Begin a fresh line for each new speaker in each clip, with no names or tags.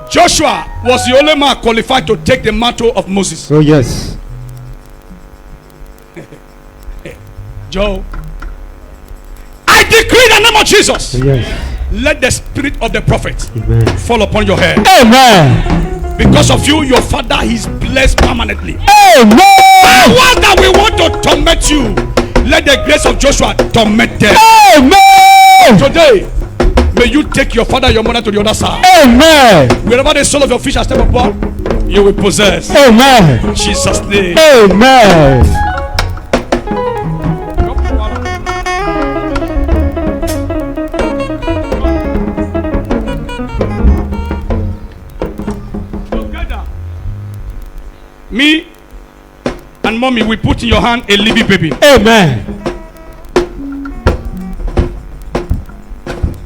Joshua was the only man qualified to take the mantle of Moses.
Oh yes.
Joe, I decree in the name of Jesus.
Yes.
Let the spirit of the prophet fall upon your head.
Amen.
Because of you, your father is blessed permanently.
Amen.
Power that we want to torment you, let the grace of Joshua torment them.
Amen.
Today, may you take your father and your mother to the other side.
Amen.
Wherever the soul of your fish has stepped upon, you will possess.
Amen.
In Jesus' name.
Amen.
Me and mommy, we put in your hand a living baby.
Amen.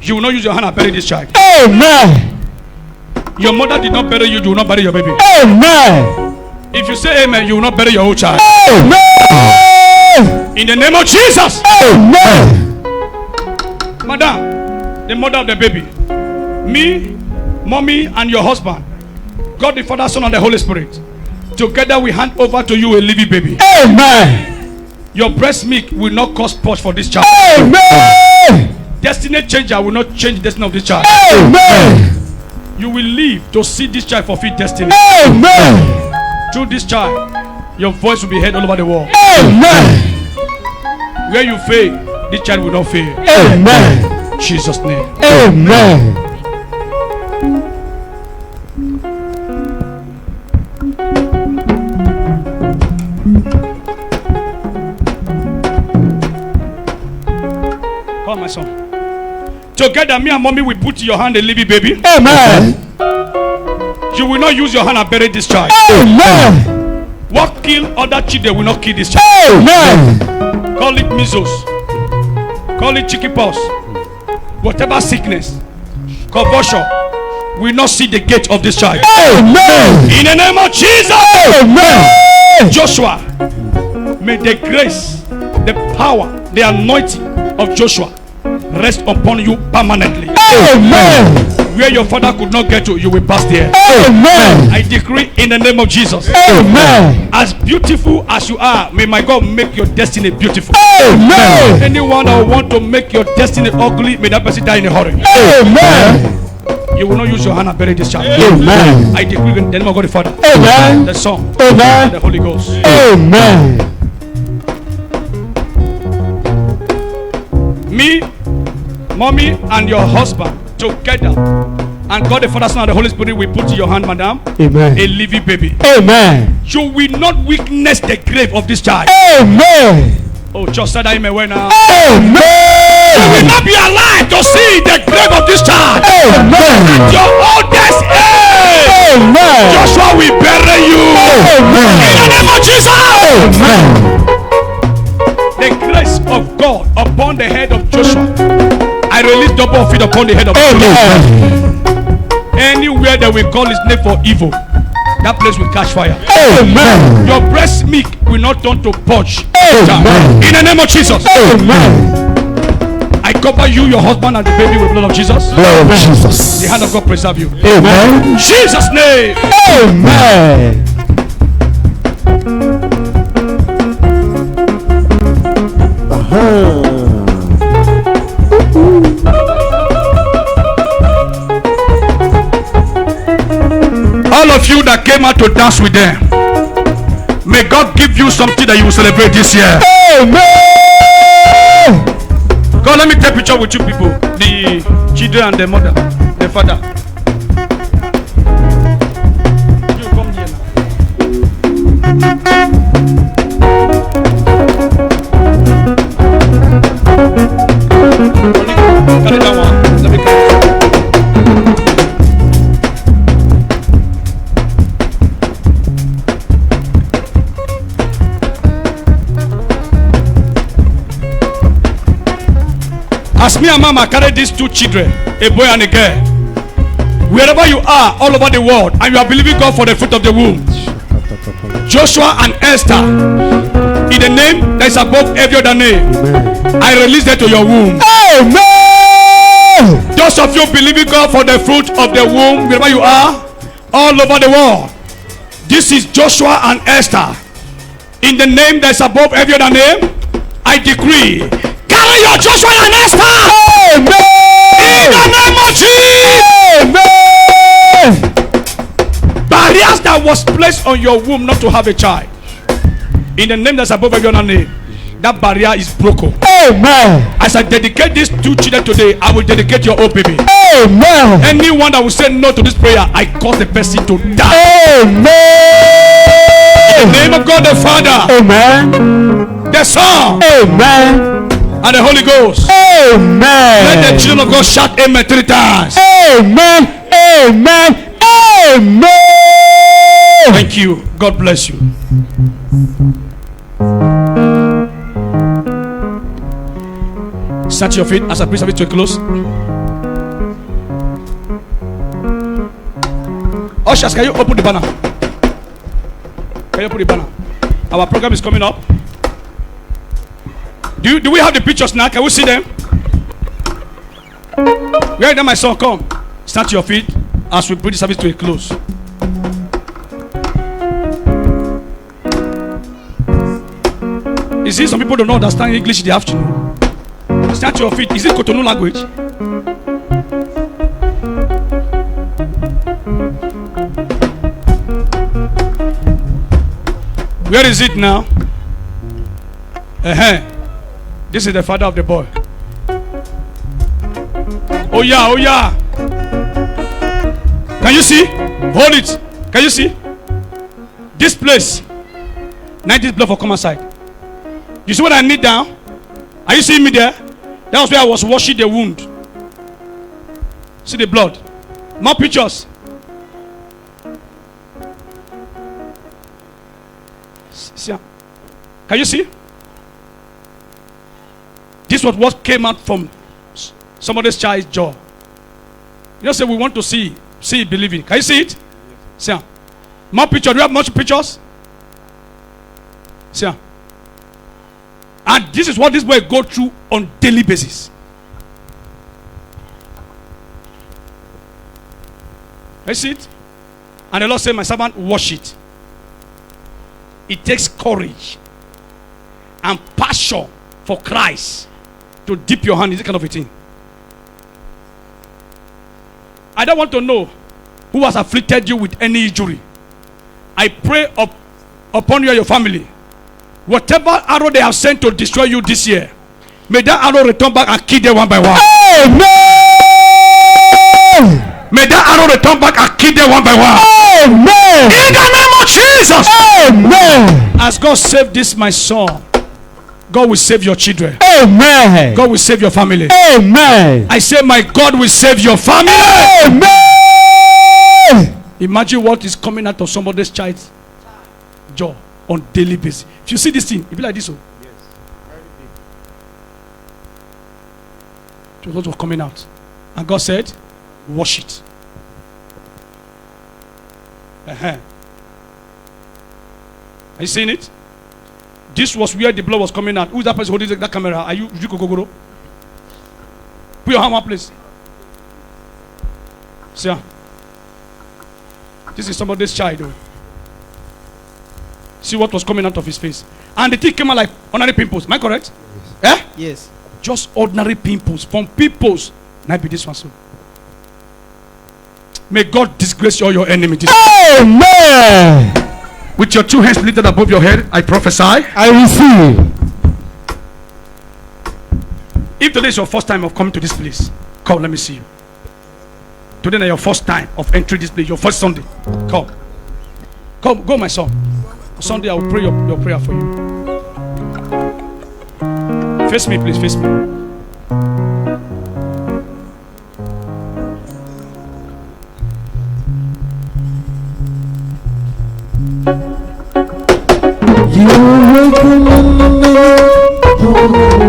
You will not use your hand and bury this child.
Amen.
Your mother did not bury you, you will not bury your baby.
Amen.
If you say amen, you will not bury your whole child.
Amen.
In the name of Jesus.
Amen.
Madam, the mother of the baby, me, mommy, and your husband, God the Father, Son, and the Holy Spirit, together we hand over to you a living baby.
Amen.
Your breast milk will not cause purge for this child.
Amen.
Destiny changer will not change the destiny of this child.
Amen.
You will live to see this child fulfill destiny.
Amen.
Through this child, your voice will be heard all over the world.
Amen.
Where you fail, this child will not fail.
Amen.
In Jesus' name.
Amen.
Come, my son. Together, me and mommy will put in your hand a living baby.
Amen.
You will not use your hand and bury this child.
Amen.
What kill other children will not kill this child.
Amen.
Call it measles, call it chickenpox, whatever sickness, convulsion will not see the gate of this child.
Amen.
In the name of Jesus.
Amen.
Joshua, may the grace, the power, the anointing of Joshua rest upon you permanently.
Amen.
Where your father could not get to, you will pass there.
Amen.
I decree in the name of Jesus.
Amen.
As beautiful as you are, may my God make your destiny beautiful.
Amen.
Anyone that want to make your destiny ugly, may that person die in a hurry.
Amen.
You will not use your hand and bury this child.
Amen.
I decree in the name of God the Father,
Amen.
the Son,
Amen.
and the Holy Ghost.
Amen.
Me, mommy, and your husband together, and God the Father, Son, and the Holy Spirit will put in your hand, madam,
Amen.
a living baby.
Amen.
You will not witness the grave of this child.
Amen.
Oh, just said I may wear now.
Amen.
You will not be alive to see the grave of this child.
Amen.
Your oldest age,
Amen.
Joshua will bury you.
Amen.
In the name of Jesus.
Amen.
The grace of God upon the head of Joshua, I release double of it upon the head of Joshua. Anywhere that we call his name for evil, that place will catch fire.
Amen.
Your breast milk will not turn to purge.
Amen.
In the name of Jesus.
Amen.
I cover you, your husband, and the baby with the blood of Jesus.
Blood of Jesus.
The hand of God preserve you.
Amen.
In Jesus' name.
Amen.
All of you that came out to dance with them, may God give you something that you will celebrate this year.
Amen.
God, let me take a picture with you people, the children and the mother, the father. You come here now. Carry that one. Let me carry it. As me and mama carry these two children, a boy and a girl, wherever you are all over the world, and you are believing God for the fruit of the womb, Joshua and Esther, in the name that is above every other name, I release them to your womb.
Amen.
Those of you believing God for the fruit of the womb, wherever you are, all over the world. This is Joshua and Esther. In the name that is above every other name, I decree, carry your Joshua and Esther.
Amen.
In the name of Jesus.
Amen.
Barriers that was placed on your womb not to have a child, in the name that's above every other name, that barrier is broken.
Amen.
As I dedicate these 2 children today, I will dedicate your own baby.
Amen.
Anyone that will say no to this prayer, I cause the person to die.
Amen.
In the name of God the Father,
Amen.
the Son,
Amen.
and the Holy Ghost.
Amen.
Let the children of God shout amen 3 times.
Amen. Amen. Amen.
Thank you. God bless you. Stand to your feet as I bring service to a close. Ushers, can you open the banner? Can you open the banner? Our program is coming up. Do we have the pictures now? Can we see them? Where is my son? Come. Stand to your feet as we bring the service to a close. Is it some people don't understand English in the afternoon? Stand to your feet. Is it Cotonou language? Where is it now? This is the father of the boy. Oh yeah, oh yeah. Can you see? Hold it. Can you see? This place. 90th blood for common side. You see what I need down? Are you seeing me there? That was where I was washing the wound. See the blood. More pictures. See? Can you see? This was what came out from somebody's child's jaw. You know, say we want to see it, believe it. Can you see it? See? More pictures. Do you have much pictures? See? And this is what this boy go through on daily basis. I see it. And the Lord said, my servant, wash it. It takes courage and passion for Christ to dip your hand in this kind of a thing. I don't want to know who has afflicted you with any injury. I pray upon you and your family. Whatever arrow they have sent to destroy you this year, may that arrow return back and kill them one by one.
Amen.
May that arrow return back and kill them one by one.
Amen.
In the name of Jesus.
Amen.
As God saved this my son, God will save your children.
Amen.
God will save your family.
Amen.
I say my God will save your family.
Amen.
Imagine what is coming out of somebody's child's jaw on daily basis. If you see this thing, it be like this. Oh.
Yes. Very big.
It was what was coming out. And God said, wash it. Are you seeing it? This was where the blood was coming out. Who is that person holding that camera? Are you Gogoro? Put your hand one place. See, this is somebody's child. Oh. See what was coming out of his face. And the thing came out like ordinary pimples. Am I correct?
Yes.
Eh?
Yes.
Just ordinary pimples. From pimples. Might be this one soon. May God disgrace all your enemies.
Amen.
With your 2 hands lifted above your head, I prophesy.
I receive.
If today is your first time of coming to this place, come, let me see you. Today is your first time of entering this place, your first Sunday. Come. Come, go, my son. Sunday, I will pray your prayer for you. Face me, please, face me.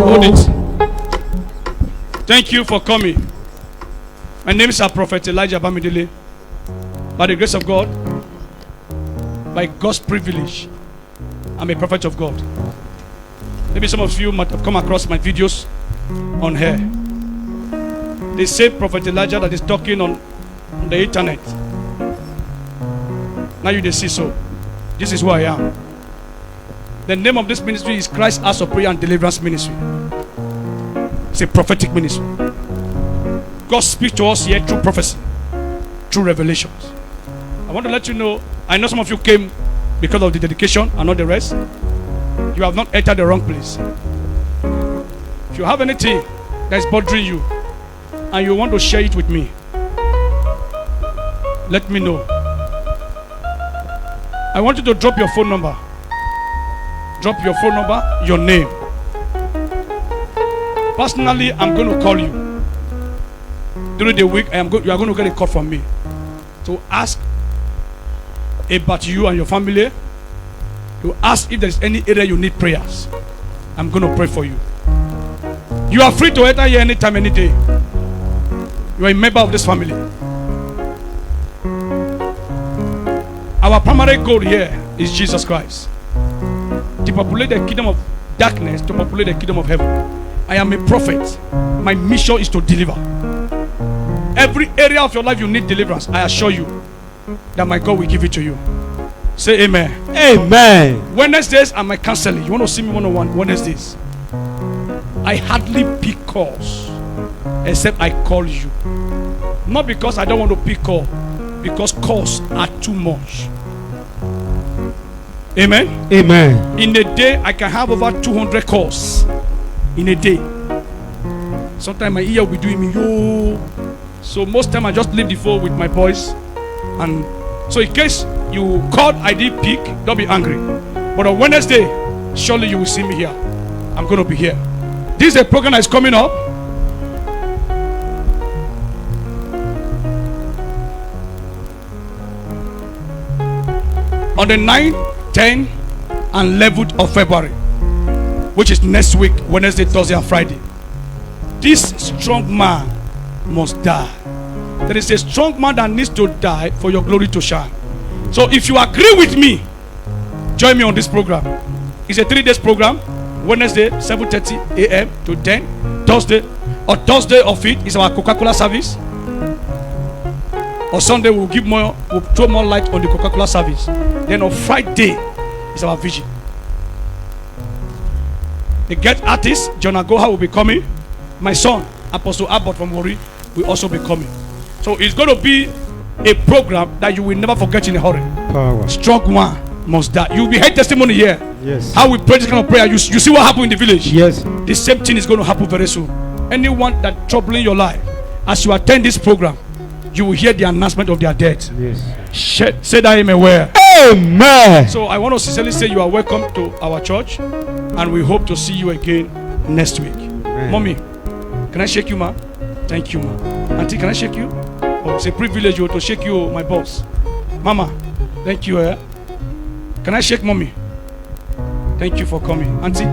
Hold it. Thank you for coming. My name is Prophet Elijah Bamidele. By the grace of God, by God's privilege, I'm a prophet of God. Maybe some of you might have come across my videos on here. They say Prophet Elijah that is talking on the internet. Now you see so. This is who I am. The name of this ministry is Christ House of Prayer and Deliverance Ministry. It's a prophetic ministry. God speaks to us here through prophecy, through revelations. I want to let you know, I know some of you came because of the dedication and not the rest. You have not entered the wrong place. If you have anything that is bothering you and you want to share it with me, let me know. I want you to drop your phone number. Drop your phone number, your name. Personally, I'm going to call you. During the week, you are going to get a call from me to ask about you and your family. To ask if there is any area you need prayers. I'm going to pray for you. You are free to enter here anytime, any day. You are a member of this family. Our primary goal here is Jesus Christ. To populate the kingdom of darkness, to populate the kingdom of heaven. I am a prophet. My mission is to deliver. Every area of your life you need deliverance, I assure you that my God will give it to you. Say amen.
Amen.
Wednesdays are my counseling. You want to see me one-on-one Wednesdays? I hardly pick calls except I call you. Not because I don't want to pick call, because calls are too much. Amen.
Amen.
In a day, I can have over 200 calls. In a day. Sometimes my ear will be doing me, yo. So most time I just leave the phone with my boys. And so in case you called, I did pick, don't be angry. But on Wednesday, surely you will see me here. I'm going to be here. This is a program that is coming up. On the 9th, 10th, and 11th of February, which is next week, Wednesday, Thursday, and Friday. This strong man must die. There is a strong man that needs to die for your glory to shine. So if you agree with me, join me on this program. It's a 3-day program. Wednesday, 7:30 a.m. to 10. Thursday of it is our Coca-Cola service. On Sunday we'll throw more light on the Coca-Cola service. Then on Friday is our vigil. The guest artist John Agoha will be coming. My son Apostle Abbott from Wari will also be coming. So it's going to be a program that you will never forget in a hurry.
Power.
Strong one must die. You will be heard testimony here.
Yes.
How we pray this kind of prayer. You see what happened in the village.
Yes.
The same thing is going to happen very soon. Anyone that troubling your life, as you attend this program, you will hear the announcement of their death.
Yes.
Say that amen. Where?
Amen.
So I want to sincerely say you are welcome to our church, and we hope to see you again next week.
Amen.
Mommy, can I shake you, ma? Thank you, ma. Auntie, can I shake you? Oh, it's a privilege to shake you, my boss. Mama, thank you. Can I shake mommy? Thank you for coming. Auntie,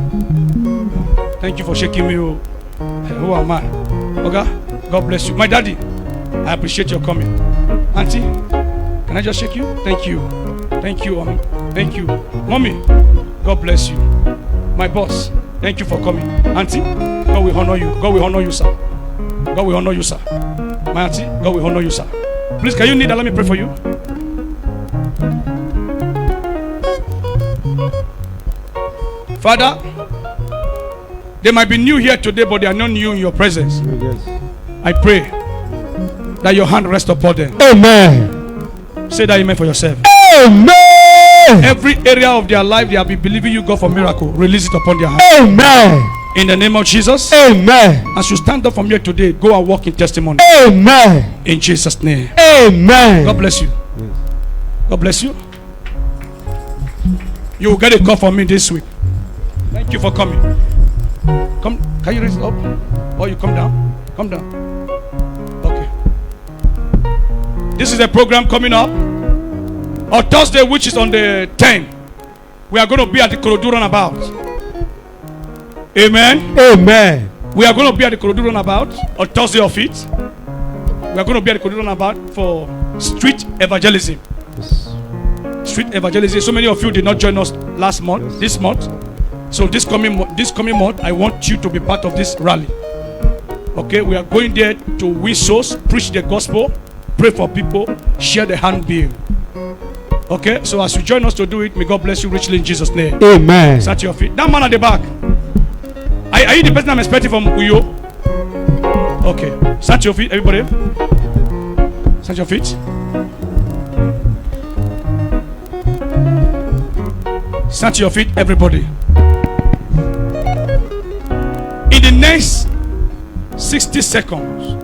thank you for shaking me. Who am I? Okay? God bless you. My daddy, I appreciate your coming. Auntie, can I just shake you? Thank you. Thank you, mommy. Thank you. Mommy, God bless you. My boss, thank you for coming. Auntie, God will honor you. God will honor you, sir. God will honor you, sir. My auntie, God will honor you, sir. Please, can you kneel and let me pray for you? Father, they might be new here today, but they are not new in your presence.
Yes.
I pray that your hand rest upon them.
Amen.
Say that amen for yourself.
Amen.
Every area of their life they have been believing you, God, for miracle, release it upon their hand.
Amen.
In the name of Jesus.
Amen.
As you stand up from here today, go and walk in testimony.
Amen.
In Jesus' name.
Amen.
God bless you.
Yes.
God bless you. You will get a call from me this week. Thank you for coming. Come, can you raise it up? Or you come down? Come down. Okay. This is a program coming up on Thursday, which is on the 10th. We are going to be at the Ikorodu runabout. Amen.
Amen.
We are going to be at the Ikorodu runabout on Thursday of it. We are going to be at the Ikorodu runabout for street evangelism.
Yes.
Street evangelism. So many of you did not join us last month,
Yes.
this month. So this coming month, I want you to be part of this rally. Okay, we are going there to win souls, preach the gospel, pray for people, share the handbill. Okay, so as you join us to do it, may God bless you richly in Jesus' name.
Amen.
Stand to your feet. That man at the back. Are you the person I'm expecting from Uyo? Okay. Stand to your feet, everybody. Stand to your feet. Stand to your feet, everybody. In the next 60 seconds,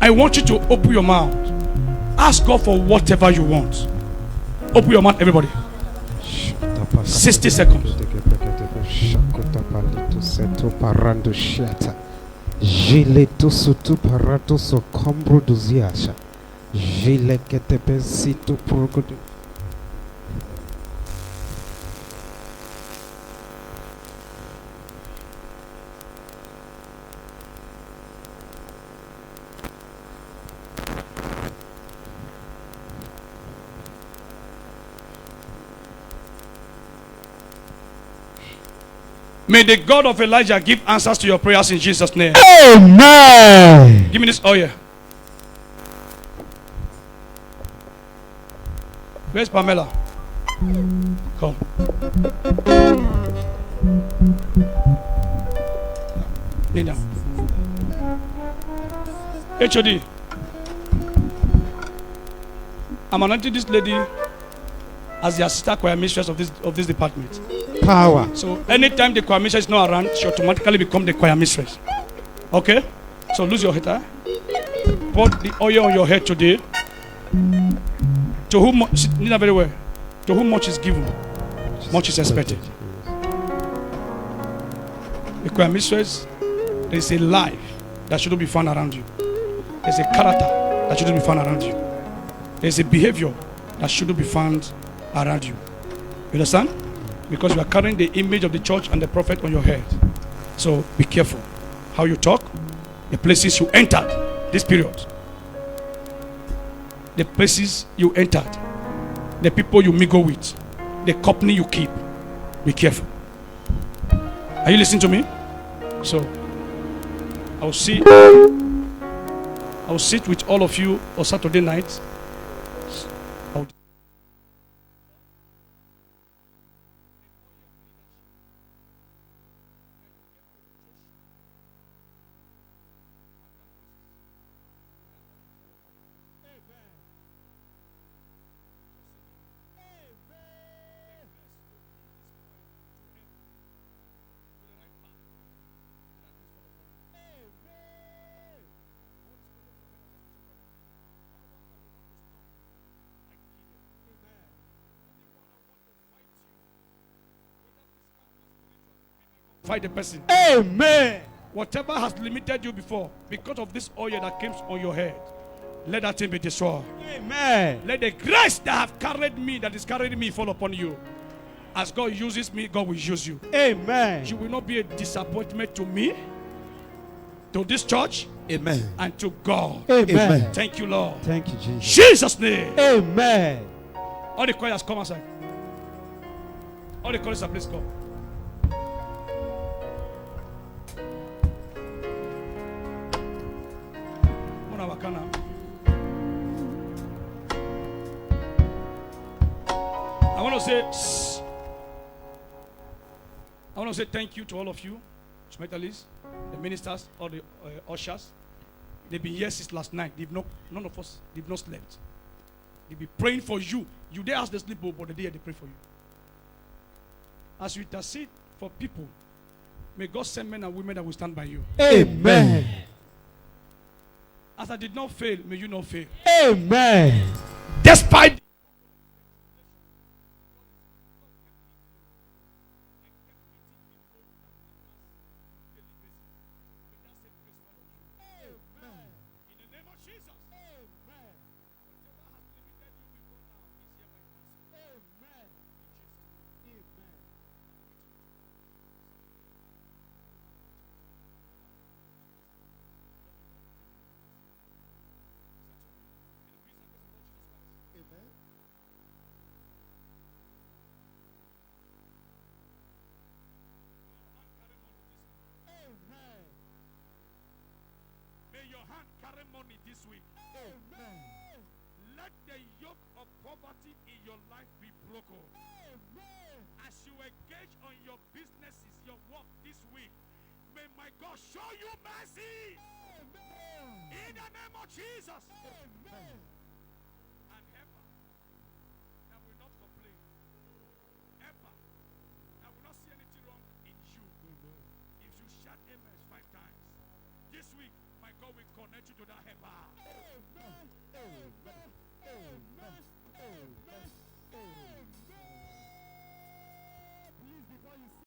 I want you to open your mouth. Ask God for whatever you want. Open your mouth, everybody. 60 seconds. May the God of Elijah give answers to your prayers in Jesus' name.
Amen.
Give me this oil. Where's Pamela? Come. Kneel down. HOD. I'm anointing this lady as the assistant choir mistress of this department.
Power.
So anytime the choir mistress is not around, she automatically become the choir mistress. Okay? So lose your head. Put the oil on your head today. To whom much, very well. To whom much is given, much is expected. The choir mistress, there is a life that shouldn't be found around you. There's a character that shouldn't be found around you. There's a behavior that shouldn't be found around you. You understand? Because you are carrying the image of the church and the prophet on your head. So be careful how you talk, the places you entered this period, the places you entered, the people you mingle with, the company you keep. Be careful. Are you listening to me? So I will sit with all of you on Saturday night. Fight the person.
Amen.
Whatever has limited you before, because of this oil that came on your head, let that thing be destroyed.
Amen.
Let the grace that have carried me, that is carrying me, fall upon you. As God uses me, God will use you.
Amen.
You will not be a disappointment to me, to this church,
Amen,
and to God.
Amen.
Thank you, Lord.
Thank you, Jesus.
Jesus' name.
Amen.
All the choirs come outside. All the choirs are please come. I want to say thank you to all of you, instrumentalists, the ministers, all the ushers. They've been here since last night. None of us, they've not slept. They've been praying for you. You dare ask the sleep, but the day they pray for you. As you intercede for people, may God send men and women that will stand by you.
Amen.
As I did not fail, may you not fail.
Amen.
Despite your hand carry money this week. Amen. Let the yoke of poverty in your life be broken.
Amen.
As you engage on your businesses, your work this week, may my God show you mercy.
Amen.
In the name of Jesus.
Amen.
And helper that will not complain. Helper that will not see anything wrong in you. If you shout amen 5 times, this week, my God will connect you to that helper.
Amen. Amen. Amen. Amen. Amen. Please, before you